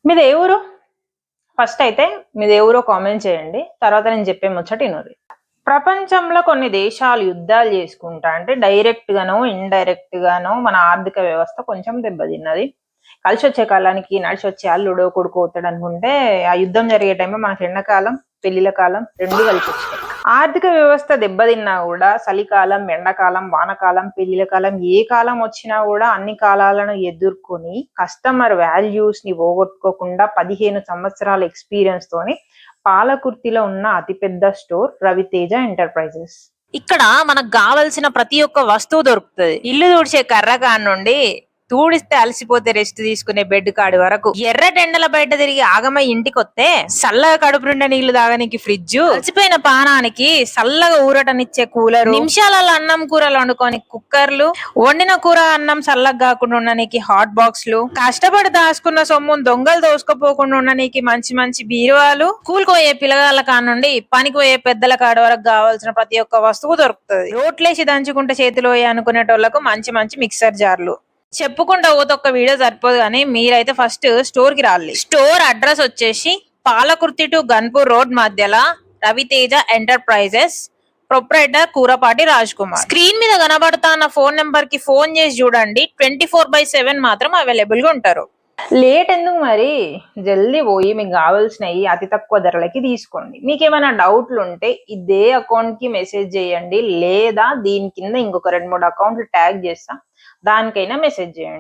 మీది ఏ ఊరు? ఫస్ట్ అయితే మీది ఏ ఊరో కామెంట్ చేయండి. తర్వాత నేను చెప్పే ముచ్చట ఇనుర్రి. ప్రపంచంలో కొన్ని దేశాలు యుద్ధాలు చేసుకుంటా అంటే డైరెక్ట్ గానో ఇండైరెక్ట్ గానో మన ఆర్థిక వ్యవస్థ కొంచెం దెబ్బతిన్నది. కలిసొచ్చే కాలానికి నడిచొచ్చే అల్లుడో కొడుకో అవుతాడు అనుకుంటే ఆ యుద్ధం జరిగే టైంలో మనకి ఎండాకాలం పెళ్లిల కాలం రెండు కలిసి వచ్చాయి. ఆర్థిక వ్యవస్థ దెబ్బతిన్నా కూడా చలికాలం, ఎండాకాలం, వానకాలం, పెళ్లిల కాలం ఏ కాలం వచ్చినా కూడా అన్ని కాలాలను ఎదుర్కొని కస్టమర్ వాల్యూస్ ని పోగొట్టుకోకుండా 15 సంవత్సరాల ఎక్స్పీరియన్స్ తోని పాలకుర్తిలో ఉన్న అతిపెద్ద స్టోర్ రవితేజ ఎంటర్ప్రైజెస్. ఇక్కడ మనకు కావలసిన ప్రతి ఒక్క వస్తువు దొరుకుతుంది. ఇల్లు తుడిచే కర్ర కాడ నుండి తూడిస్తే అలసిపోతే రెస్ట్ తీసుకునే బెడ్ కాడి వరకు, ఎర్రటెండల బయట తిరిగి ఆగమై ఇంటికి వస్తే చల్లగా కడుపు నిండా నీళ్లు తాగనికి ఫ్రిడ్జ్, అలసిపోయిన పానానికి చల్లగా ఊరటనిచ్చే కూలరు, నిమిషాలలో అన్నం కూరలు వండుకొని కుక్కర్లు, వండిన కూర అన్నం చల్లగా కాకుండా ఉండడానికి హాట్ బాక్స్లు, కష్టపడి దాచుకున్న సొమ్మును దొంగలు దోసుకుపోకుండా ఉండడానికి మంచి మంచి బీరువాలు, స్కూల్ పోయే పిల్లగాళ్ళ కాడ నుండి పనికి పోయే పెద్దల కాడ వరకు కావాల్సిన ప్రతి ఒక్క వస్తువు దొరుకుతుంది. రోట్లేసి దంచుకుంటే చేతిలో అనుకునేటోళ్లకు మంచి మంచి మిక్సర్ జార్లు. చెప్పుకుంటా పోతొక్క వీడియో సరిపోదు కానీ మీరైతే ఫస్ట్ స్టోర్ కి రాలి. స్టోర్ అడ్రస్ వచ్చేసి పాలకుర్తి టు గన్పూర్ రోడ్ మధ్యలో Raviteja enterprises, proprietor Kurapati Raj Kumar. Screen మీద కనబడతాన్న ఫోన్ నెంబర్ కి ఫోన్ చేసి చూడండి. 24/7 మాత్రం అవైలబుల్ గా ఉంటారు. లేట్ ఎందుకు మరి, జల్దీ పోయి మీకు కావాల్సినవి అతి తక్కువ ధరలకి తీసుకోండి. మీకు ఏమైనా డౌట్లు ఉంటే ఇదే అకౌంట్ కి మెసేజ్ చేయండి, లేదా దీని కింద ఇంకొక 2-3 అకౌంట్లు ట్యాగ్ చేస్తా, దానికైనా మెసేజ్ చేయండి.